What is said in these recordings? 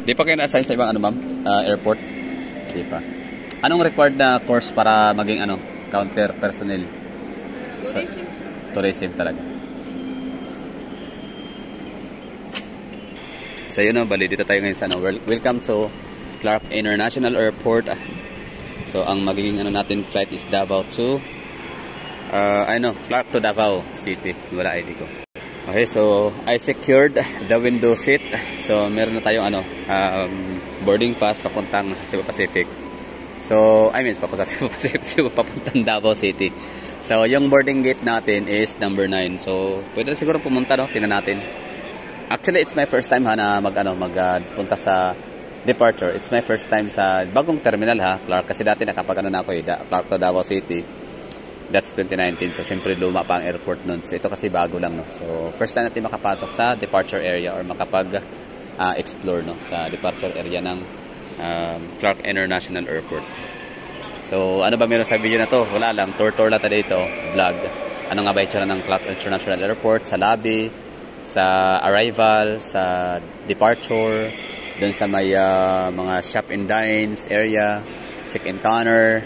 Di pa kayo na-assign sa ibang ano ma'am? Airport? Di pa. Anong required na course para maging ano? Counter personnel? Tourism. Tourism talaga. So yun na, bali dito tayo ngayon sa ano. Welcome to Clark International Airport. So ang magiging ano natin flight is Davao to Clark to Davao City. Wala ID ko. Okay, so I secured the window seat. So meron na tayong ano, boarding pass papuntang sa Cebu Pacific. So I mean papunta sa Cebu Pacific, papuntang Davao City. So yung boarding gate natin is number 9. So pwede na siguro pumunta, no? Tingnan natin. Actually it's my first time magpunta sa departure. It's my first time sa bagong terminal ha, Clark, kasi dati nakapag na ako Clark to Davao City. That's 2019. So, syempre, luma pa ang airport nun. So, ito kasi bago lang, no? So, first time natin makapasok sa departure area or makapag-explore, no? Sa departure area ng Clark International Airport. So, ano ba meron sa video na to? Wala lang. Tour lang tayo dito. Vlog. Ano nga ba itsura ng Clark International Airport? Sa lobby, sa arrival, sa departure, dun sa may mga shop and dines area, check-in counter,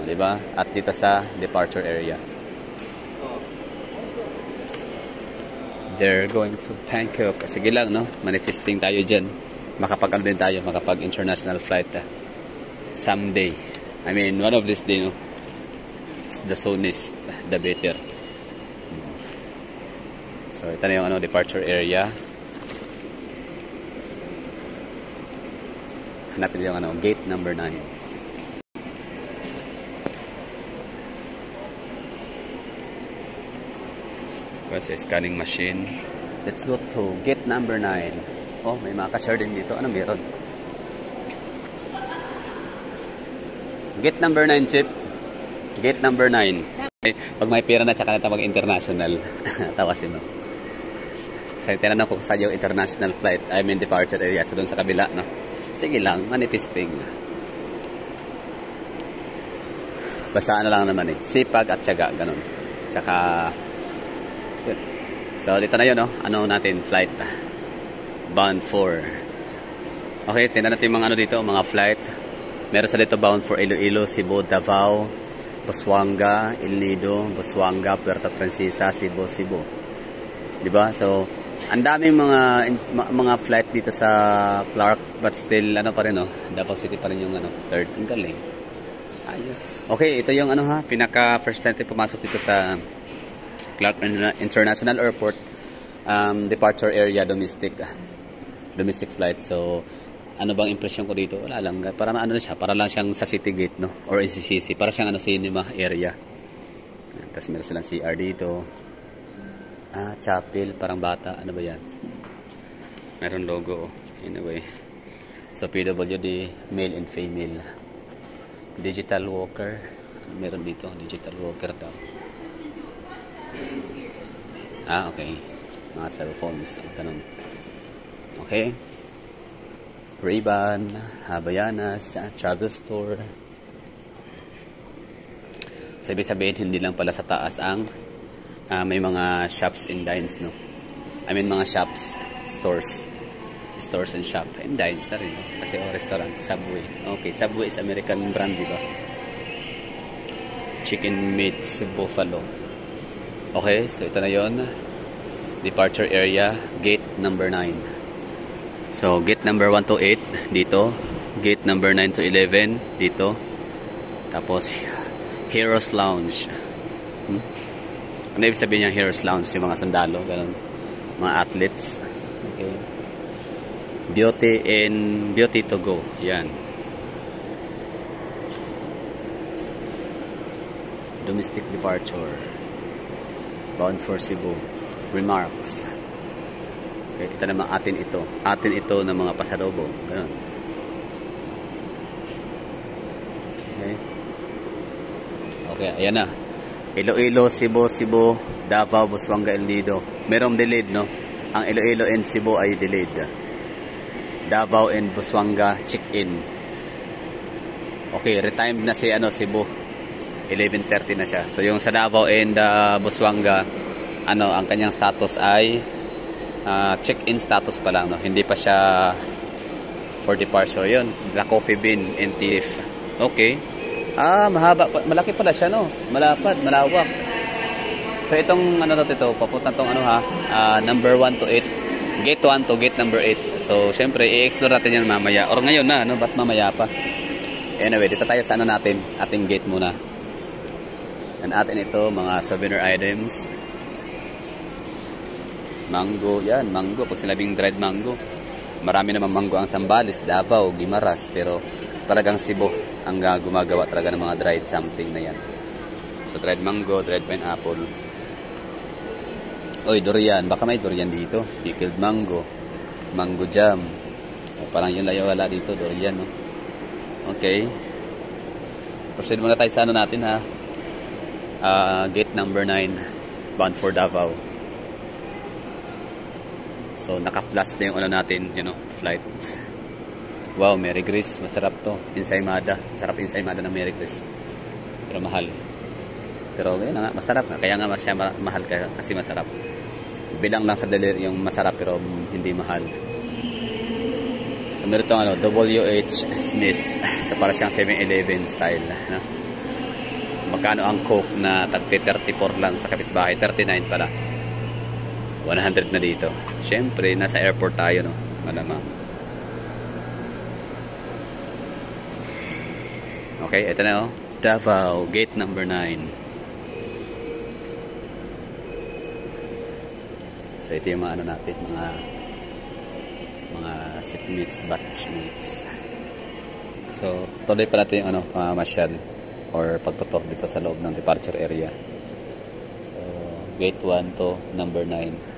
diba? At dito sa departure area. They're going to Bangkok. Sige lang, no? Manifesting tayo dyan. Makapag-ano din tayo, makapag-international flight someday. I mean, one of this day, no? The soon is the better. So, ito na yung ano, departure area. Hanapin yung ano, gate number 9. Kasi scanning machine. Let's go to gate number 9. Oh, may mga ka-share din dito. Anong meron? Gate number 9, Chip. Gate number 9. Pag may pera na, tsaka na ito mag-international. Tawasin mo. Kasi tinanong ko sa yung international flight. I mean departure area. So doon sa kabila, no? Sige lang, manifesting. Basta ano lang naman eh. Sipag at tiyaga, ganun. Tsaka yun. So dito na yun, no? Ano natin, flight bound for. Okay, tingnan natin yung mga ano dito, mga flight. Meron sa dito bound for Iloilo, Cebu, Davao, Busuanga, El Nido, Busuanga, Puerto Princesa, Cebu. Diba? So ang daming mga flight dito sa Clark, but still ano pa rin, no? Davao City pa rin yung ano, third. Ang galing. Ayos. Okay, ito yung ano ha, pinaka first time tayo pumasok dito sa Clark International Airport, departure area, domestic flight. So, ano bang impression ko dito? Wala lang. Para ano na siya? Para lang siyang sa City Gate, no? Or NCCC. Para siyang ano, cinema area. Tapos meron silang CR dito. Chapel. Parang bata. Ano ba yan? Meron logo. Anyway. So, PWD, male and female. Digital walker. Meron dito. Digital walker daw. Okay. Mga cellphones. Ganun. Okay. Ray-Ban, Havaianas, travel store. So, ibig sabihin, hindi lang pala sa taas ang may mga shops and dines, no? I mean, mga shops, stores and shop and dines na rin, no? Kasi restaurant, Subway. Okay, Subway is American brand, di ba? Chicken meats, buffalo. Okay, so ito na yon. Departure area, gate number 9. So, gate number 1 to 8 dito. Gate number 9 to 11 dito. Tapos, Heroes Lounge. Ano ibig sabihin niya Heroes Lounge? Yung mga sundalo, ganun. Mga athletes. Okay. Beauty to go. Yan. Domestic departure. Bound for Cebu. Remarks. Okay, ito naman atin ito. Atin ito ng mga pasalubong. Ganun. Okay. Okay, ayan na. Iloilo, Cebu, Davao, Busuanga, El Nido. Merong delayed, no? Ang Iloilo and Cebu ay delayed. Davao and Busuanga, check-in. Okay, retimed na si Cebu. 11:30 na siya. So, yung sa Davao and Busuanga, ang kanyang status ay check-in status pa lang, no? Hindi pa siya for departure. Yun, the Coffee Bean and Thief. Okay. Mahaba, malaki pala siya, no? Malapad, malawak. So itong ano to ito, papunta tong ano ha, number 1 to 8. Gate 1 to gate number 8. So syempre i-explore natin yan mamaya or ngayon na, no? Ba't mamaya pa? Anyway, dito tayo sa ano natin, ating gate muna. And atin ito, mga souvenir items. Mango, yan, mango. Pag sinabing dried mango, marami naman mango ang Zambales, Davao, Guimaras, pero talagang Cebu ang gumagawa talaga ng mga dried something na yan. So dried mango, dried pineapple. Oy, durian. Baka may durian dito. Pickled mango. Mango jam. O, parang yun lang wala dito. Durian, no? Okay. Proceed muna tayo sa ano natin, ha? Gate number 9. Bound for Davao. So, naka-flash na yung ano natin, you know, flight. Wow, Mary Grace. Masarap to. Ensaymada. Masarap ensaymada ng Mary Grace. Pero mahal. Pero yun nga, masarap nga. Kaya nga siya mahal kasi masarap. Bilang lang sa delivery yung masarap pero hindi mahal. So meron itong ano, W.H. Smith. So para siyang 7-Eleven style. No? Magkano ang Coke na tagpi 34 lang sa kapitbahay? 39 pala. 100 na dito. Siyempre, nasa airport tayo, no? Malamang. Okay, ito na, oh. Davao, gate number 9. So ito yung mga ano natin, mga seatmates, batchmates. So tuloy pa natin yung ano, masyal or pagtutor dito sa loob ng departure area. So gate 1 to number 9.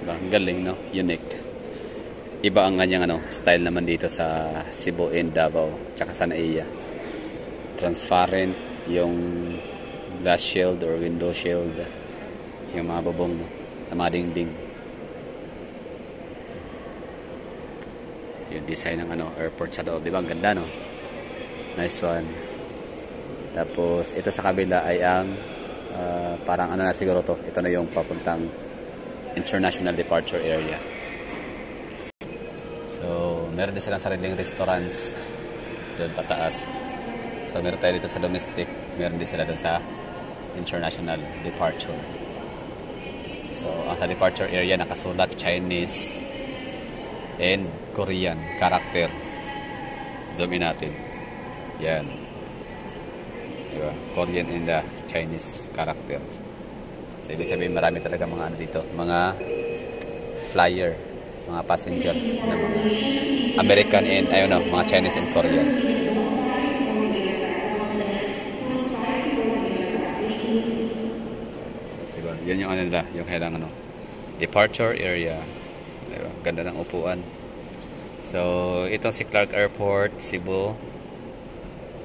Ang galing, no? Unique. Iba ang kanyang ano, style naman dito sa Cebu and Davao tsaka sa Naiya. Transparent yung glass shield or window shield, yung mga bubong, no? Sa mga dingding. Yung design ng ano, airport sa loob, diba? Ang ganda, no? Nice one. Tapos ito sa kabila ay ang parang ano na siguro to, ito na yung papuntang international departure area. So, meron din silang sariling restaurants doon pataas. So, meron tayo dito sa domestic. Meron din sila doon sa international departure. So, ang sa departure area nakasulat Chinese and Korean character. Zoom in natin. Yan. Diba? Korean and Chinese character. So, ibig sabihin marami talaga mga ano dito. Mga flyer. Mga passenger na mga American and ayun no, mga Chinese and Korean. Diba? Yan yung ano nila, yung kailangan ano, departure area. Diba? Ganda ng upuan. So, itong si Clark Airport, Cebu,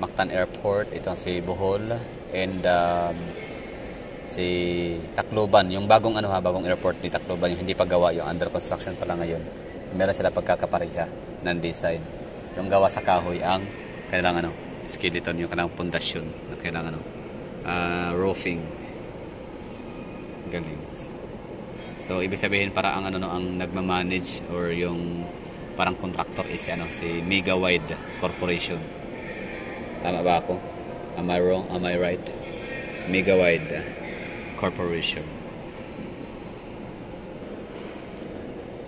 Mactan Airport, itong si Bohol, and si Tacloban, yung bagong ano ha, bagong airport ni Tacloban, yung hindi pa gawa, yung under construction pa lang ngayon. Meron sila pagkakapareha ng design. Yung gawa sa kahoy ang kailangan ano, skeleton, yung kailangan pundasyon, yung kailangan ano, roofing. Galing. So ibig sabihin para ang ano no, ang nagma-manage or yung parang contractor is ano, si Mega Wide Corporation. Tama ba ako? Am I wrong? Am I right? Mega Wide Corporation.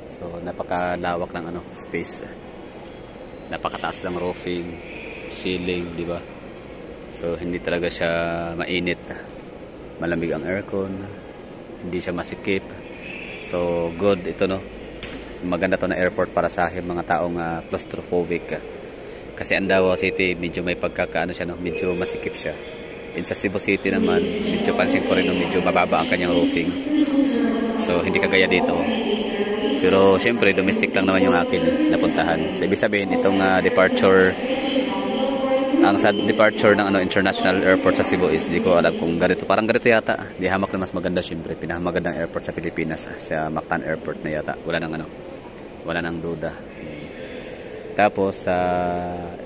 So napakalawak ng ano, space. Napakataas ng roofing, ceiling, di ba? So hindi talaga siya mainit. Malamig ang aircon, hindi siya masikip. So good ito no. Maganda to na airport para sa mga taong claustrophobic. Kasi ang Davao City medyo may pagkakaano siya no, medyo masikip siya. In sa Cebu City naman, medyo pansin ko rin medyo mababa ang kanyang roofing. So, hindi kagaya dito. Pero, syempre, domestic lang naman yung akin napuntahan. So, ibig sabihin, itong departure, ang sa departure ng ano, international airport sa Cebu is, di ko alam kung ganito. Parang ganito yata. Di hamak na mas maganda, syempre. Pinakamagandang airport sa Pilipinas, sa Mactan Airport na yata. Wala nang ano, wala nang duda. Tapos sa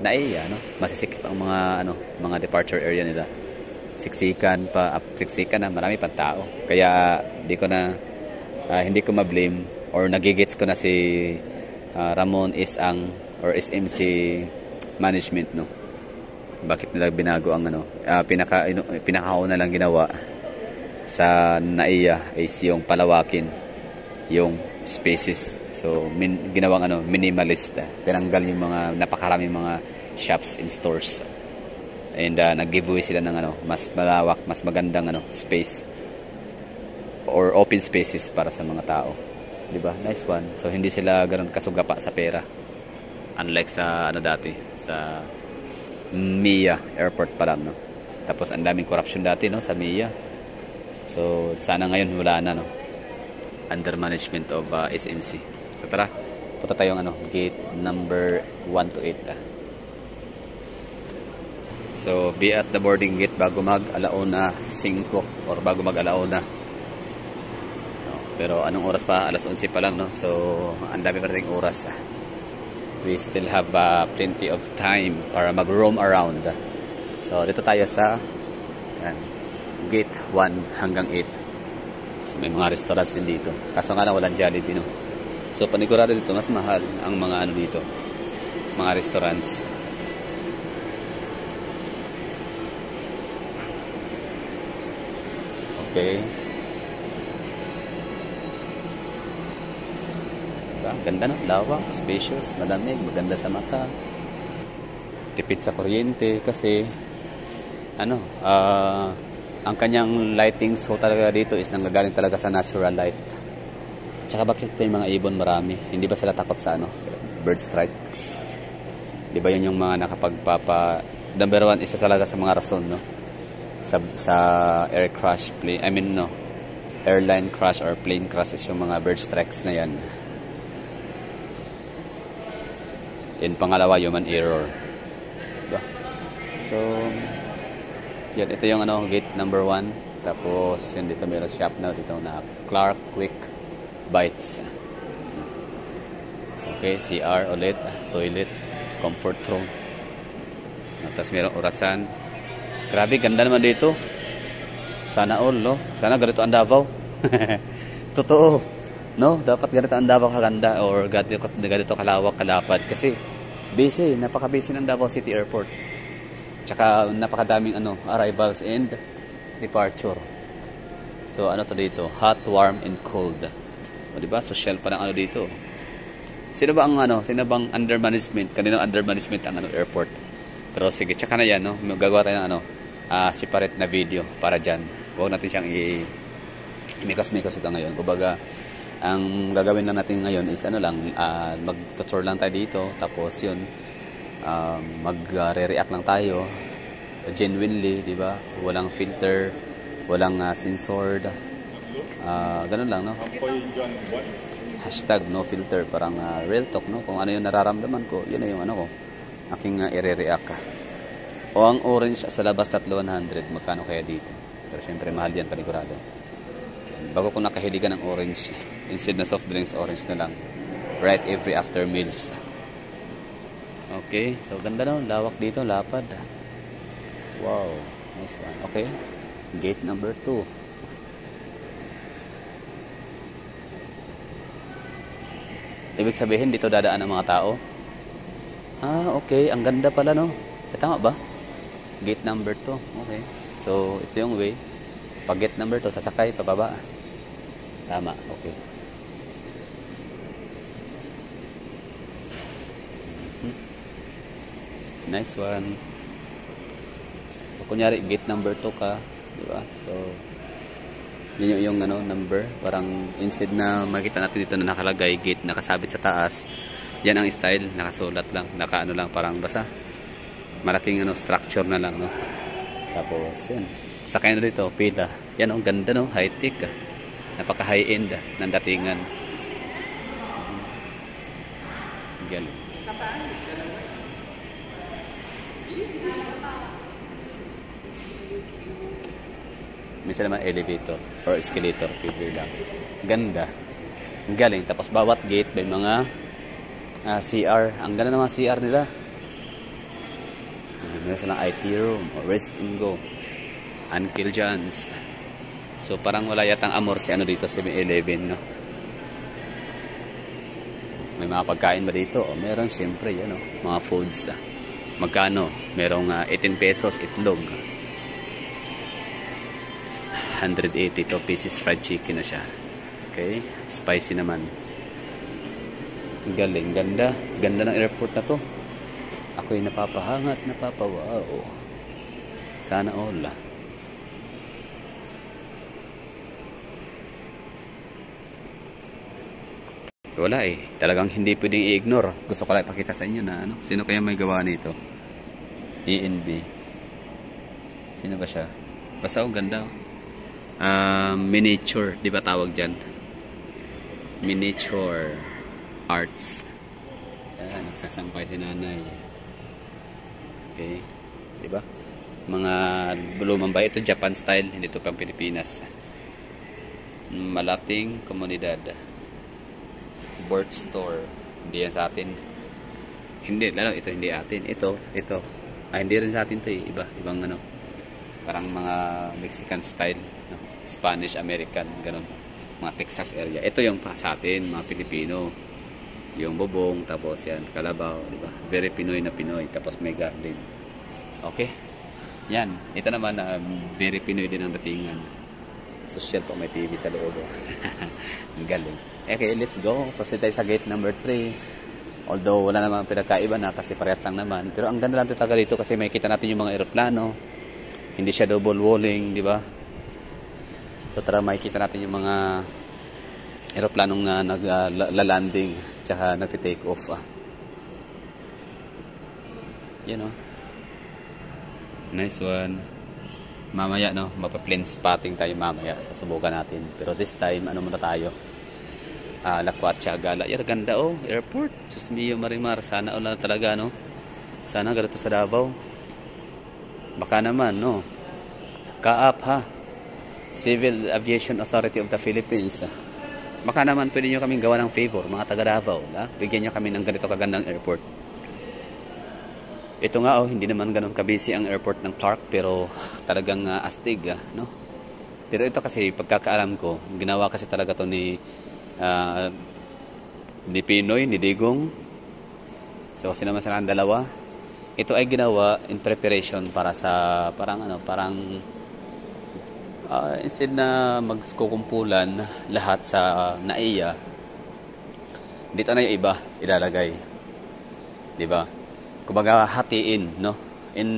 Naiya, no, masisikip ang mga mga departure area nila. Siksikan na, marami pang tao. Kaya hindi ko ma-blame or nagigits ko na si Ramon Isang or SMC management, no. Bakit nila binago ang pinakauna lang ginawa sa Naiya is yung palawakin yung spaces. So ginawang minimalist. Tinanggal yung mga napakaraming mga shops and stores. And nag-giveaway sila ng mas malawak, mas magandang space or open spaces para sa mga tao. 'Di ba? Nice one. So hindi sila ganoon kasugapa sa pera. Unlike sa dati sa MIA airport pa lang, no. Tapos ang daming corruption dati, no, sa MIA. So sana ngayon wala na, no. Under management of SMC. So tara, punta tayong gate number 1 to 8. So be at the boarding gate bago mag 5 or bago mag 1. No, pero anong oras pa? 11 pa lang, no. So ang dami pa ring oras. We still have plenty of time para mag-roam around. So dito tayo sa gate 1 hanggang 8. So may mga restaurants din dito. Kaso nga lang walang Jollibee, no. So panigurado dito mas mahal ang mga dito. Mga restaurants. Okay. Ang ganda, no? Lawak, spacious, malamig, maganda sa mata. Tipid sa kuryente kasi ang kanyang lighting so talaga dito is nanggagaling talaga sa natural light. Tsaka bakit may mga ibon marami? Hindi ba sila takot sa bird strikes? Di ba yun yung mga number 1 isa talaga sa mga rason, no? Sa air crash, airline crash or plane crash is yung mga bird strikes na yan. In pangalawa, human error. Diba? So, yan, ito yung gate number 1. Tapos, yun dito meron shop na dito na Clark Quick Bites. Okay, CR ulit, toilet, comfort room. Tapos meron orasan. Grabe, ganda naman dito. Sana all, no? Sana ganito ang Davao. Totoo. No? Dapat ganito ang Davao kaganda or ganito kalawak, kalapad. Kasi busy, napaka-busy ng Davao City Airport. Tsaka napakadaming arrivals and departure. So to dito? Hot, warm, and cold. O diba? Social pa ng dito. Sino bang under management? Kanino under management ang airport? Pero sige, tsaka na yan, no? Gagawa tayo ng separate na video para dyan. Huwag natin siyang mikos-mikos ito ngayon. Kumbaga, ang gagawin na natin ngayon is mag-tour lang tayo dito. Tapos yun, mag-re-react lang tayo genuinely, di ba? Walang filter, walang censored. Ganun lang, no? Hashtag no filter, parang real talk, no? Kung ano yung nararamdaman ko, yun na yung ko, aking i-react. O ang orange sa labas 300, magkano kaya dito? Pero syempre mahal yan, panigurado. Bago ko nakahiligan ng orange, instead na soft drinks, orange na lang. Right every after meals. Okay, so ganda, no? Lawak dito, lapad. Wow, nice one. Okay, gate number 2. Ibig sabihin dito dadaan ang mga tao. Okay, ang ganda pala, no? Tama ba? Gate number 2. Okay, so ito yung way. Pag gate number 2, sasakay pababa. Tama, okay. Nice one. So kunyari gate number 2 ka, di ba? So yun yung number, parang instead na makita natin dito na nakalagay gate nakasabit sa taas, yan ang style, nakasulat lang, lang, parang basta malaking structure na lang, no? Tapos yan, sakay na dito, pila. Yan ang ganda, no? High tech, napaka high end ng datingan. Yan. Minsan naman elevator or escalator, pwede lang. Ganda. Galing. Tapos bawat gate may mga CR. Ang ganda ng mga CR nila. Meron silang IT room, rest and go, Uncle John's. So parang wala yatang amor si ano dito, 7-Eleven, no? May mga pagkain ba dito? O, meron siyempre, yan, no? Mga foods. Magkano? Merong 18 pesos itlog. 182 pieces fried chicken na siya. Okay? Spicy naman. Galing, ganda. Ganda ng airport na to. Ako'y napapahangat, napapawaw. Sana all. Wala eh. Talagang hindi pwedeng i-ignore. Gusto ko lang ipakita sa inyo na ano. Sino kaya may gawa nito? ENB. Sino ba siya? Basta ang ganda. Miniature. Di ba tawag dyan? Miniature arts. Ayan, nagsasampay si nanay. Okay. Di ba? Mga lumambay. Ito Japan style. Hindi ito pang Pilipinas. Malating komunidad. Board store. Hindi yan sa atin. Hindi. Lalo, ito hindi atin. Ito. Hindi rin sa atin ito eh. Ibang ano. Parang mga Mexican style. No? Spanish, American. Ganun. Mga Texas area. Ito yung pa sa atin. Mga Pilipino. Yung bubong. Tapos yan. Kalabaw. Diba? Very Pinoy na Pinoy. Tapos may garden. Okay. Yan. Ito naman very Pinoy din ang datingan. Social po, may TV sa loob. Ang galing. Okay, let's go. Proceed tayo sa gate number 3. Although wala namang pinagkaiba na kasi parehas lang naman. Pero ang ganda lang talaga dito kasi makikita natin yung mga eroplano. Hindi siya double walling, di ba? So tara, makikita natin yung mga eroplanong nagla-landing tsaka nagti-take off. Yan o. Nice one. Mamaya, no? Mapa-plane spotting tayo mamaya. Susubukan natin. Pero this time, ano muna tayo? Lakwatsa, Gala. Yan, ganda, oh. Airport. Diyos mio, Marimar. Sana ulan talaga, no? Sana ganito sa Davao. Baka naman, no? Kaap, ha? Civil Aviation Authority of the Philippines. Baka naman pwede nyo kaming gawa ng favor, mga taga Davao. Bigyan nyo kami ng ganito kagandang airport. Ito nga, oh, hindi naman ganun kabisi ang airport ng Clark, pero talagang astig, no? Pero ito kasi, pagkakaalam ko, ginawa kasi talaga to ni Pinoy, ni Digong. So, sinama silang dalawa. Ito ay ginawa in preparation para sa, instead na magkukumpulan lahat sa NAIA, dito na yung iba ilalagay. Diba? Kumbaga hatiin, no? In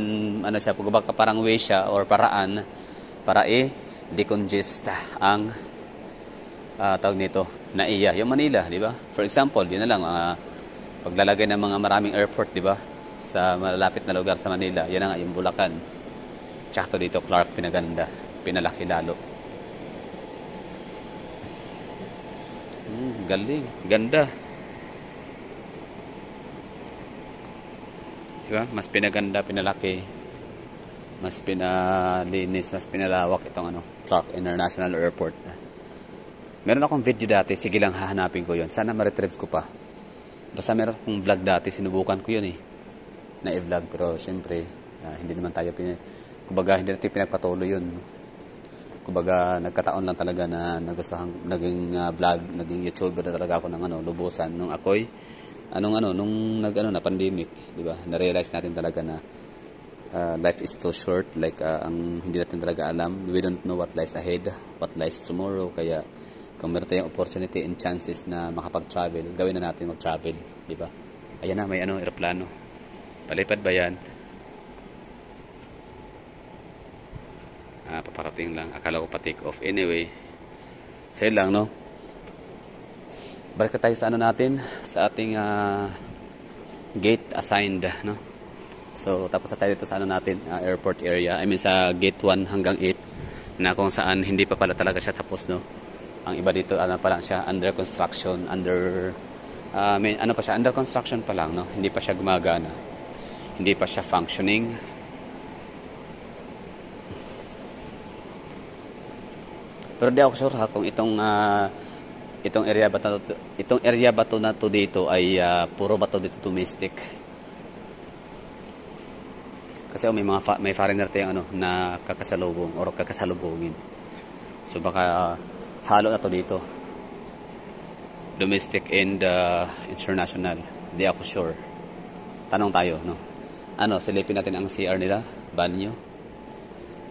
ano siya, kumbaga parang way siya or paraan para decongest ang tawag nito, NAIA, yung Manila, di ba? For example, yun na lang paglalagay ng mga maraming airport, di ba? Sa malapit na lugar sa Manila, yan na nga yung Bulacan. Tsaka dito Clark pinaganda, pinalaki lalo. Galing, ganda. Diba? Mas pinaganda, pinalaki, mas pinalinis, mas pinalawak itong Clark International Airport. Meron akong video dati, sige lang hahanapin ko yun. Sana ma-retrieve ko pa. Basta meron akong vlog dati, sinubukan ko yun na i-vlog. Pero syempre, hindi naman tayo kumbaga hindi natin pinagpatuloy yun. Kumbaga nagkataon lang talaga na naging vlog, naging YouTuber na talaga ako ng lubusan nung ako'y nung na pandemic, di ba? Na-realize natin talaga na life is too short, like ang hindi natin talaga alam. We don't know what lies ahead, what lies tomorrow. Kaya kung meron tayong opportunity and chances na makapag-travel, gawin na natin mag-travel, di ba? Ayan na, may eroplano. Palipad ba yan? Paparating lang. Akala ko pa take off. Anyway, sa'yo lang, no? Balik tayo sa natin, sa ating gate assigned, no? So, tapos na tayo dito sa natin, airport area. I mean, sa gate 1 hanggang 8, na kung saan hindi pa pala talaga siya tapos, no? Ang iba dito, pa lang siya, under construction, under construction pa lang, no? Hindi pa siya gumagana. Hindi pa siya functioning. Pero di ako sure ha, kung itong itong area bato na to dito ay puro bato dito domestic. Kasi may foreigner tayong na kakasalubong or kakasalubungin. So baka halo na to dito. Domestic and international. Di ako sure. Tanong tayo, no? Silipin natin ang CR nila, banyo.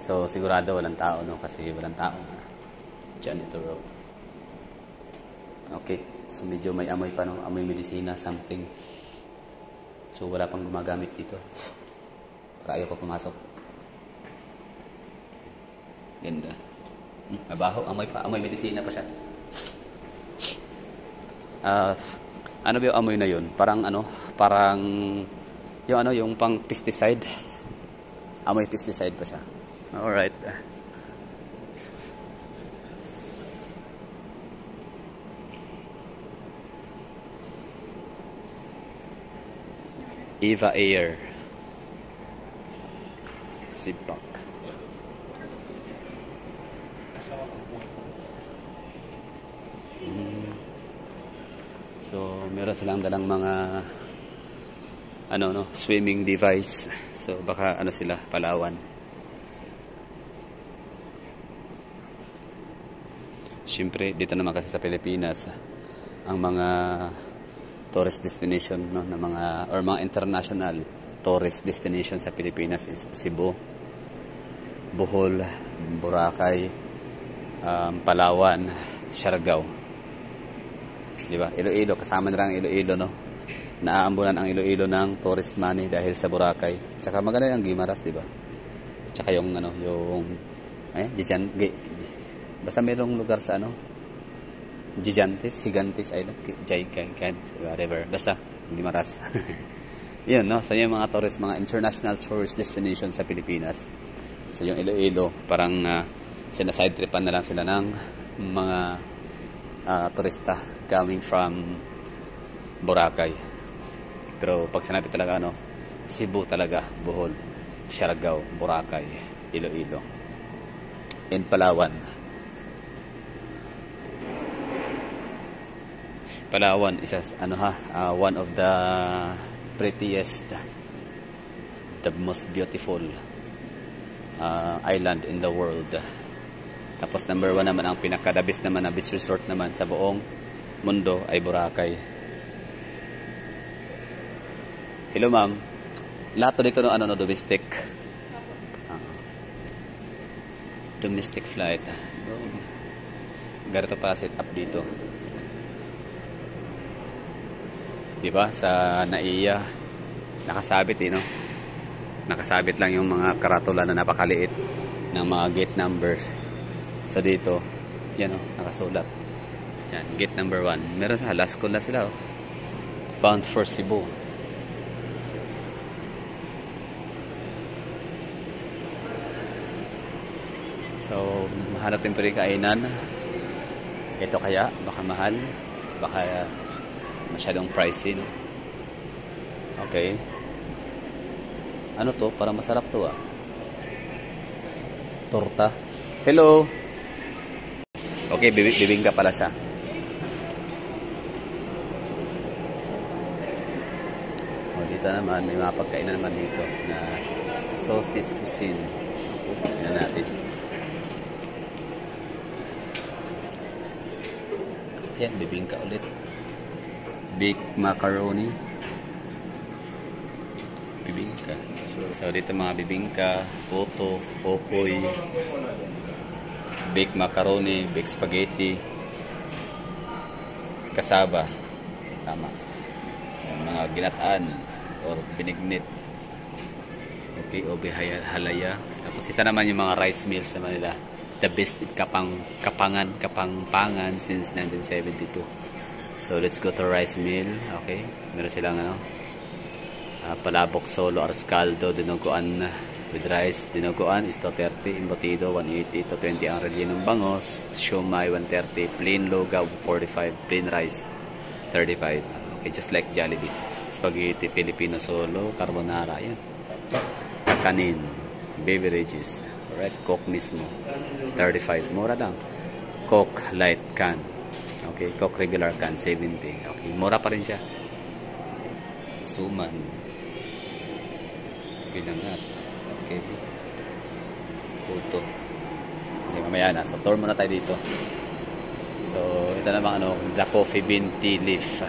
So sigurado walang tao, no? Kasi walang tao. Janitor row. Okay. So medyo may amoy pa, no? Amoy medisina, something. So wala pang gumagamit dito. Para ayaw ko pumasok. Ganda. Mabaho, amoy pa. Amoy medisina pa siya. Ano ba yung amoy na yun? Parang yung pang pesticide. Amoy pesticide pa siya. Alright. Eva Air. Sipak. So, meron silang dalang mga swimming device. So, baka sila, Palawan. Siyempre, dito naman kasi sa Pilipinas, ang mga tourist destination, no, na mga international tourist destination sa Pilipinas is Cebu, Bohol, Boracay, Palawan, Siargao. Diba? Iloilo, kasama na lang Iloilo, no? Naaambulan ang Iloilo ng tourist money dahil sa Boracay. Tsaka maganda yung Guimaras, diba? Tsaka yung basta mayroong lugar sa Gigantes Island, whatever. Basta Guimaras. Yun, no? So yung mga tourist, mga international tourist destination sa Pilipinas. So yung Iloilo, parang sinaside tripan na lang sila ng mga turista coming from Boracay. Pero pag sinabi talaga Cebu talaga, Bohol, Siargao, Boracay, Iloilo, and Palawan. Palawan is one of the prettiest, the most beautiful island in the world. Tapos number 1 naman, ang pinaka-the best naman na beach resort naman sa buong mundo ay Boracay. Hello ma'am. Lahat to dito domestic. Domestic flight. Ganito para set up dito. Diba? Sa NAIA nakasabit no? Nakasabit lang yung mga karatula na napakaliit ng mga gate numbers. So dito, yan nakasulat. Yan, gate number 1. Meron sa last call na sila bound for Cebu. So, mahanap din po rin kainan. Ito kaya, baka mahal. Baka masyadong pricey, no? Okay. Ano to? Parang masarap to, Torta. Hello! Okay, bibingka pala siya. Dito naman, may mga pagkainan naman dito na sausage cuisine. Tignan natin. Yan, bibingka ulit. Baked macaroni. Bibingka. So, dito mga bibingka, puto, popoy, baked macaroni, baked spaghetti, kasaba. Tama. Yung mga ginataan or binignit. Okay, obe halaya. Tapos ito naman yung mga rice meals naman nila. The best in Kapampangan since 1972. So let's go to rice meal. Okay, meron silang palabok solo or scaldo, dinuguan with rice. Dinuguan is 230, embutido 180, 220 ang rellenong bangos, siomai 130, plain loga 45, plain rice 35. Okay, just like Jollibee. Spaghetti Filipino solo, carbonara, yan. Kakanin, beverages, alright, Coke mismo 35, mura lang. Coke light can. Okay, Coke regular can 70. Okay, mura pa rin siya. Suman. Okay lang nga. Okay. Puto. Okay, mamaya na. So, tour muna tayo dito. So, ito namang black coffee bean tea leaf.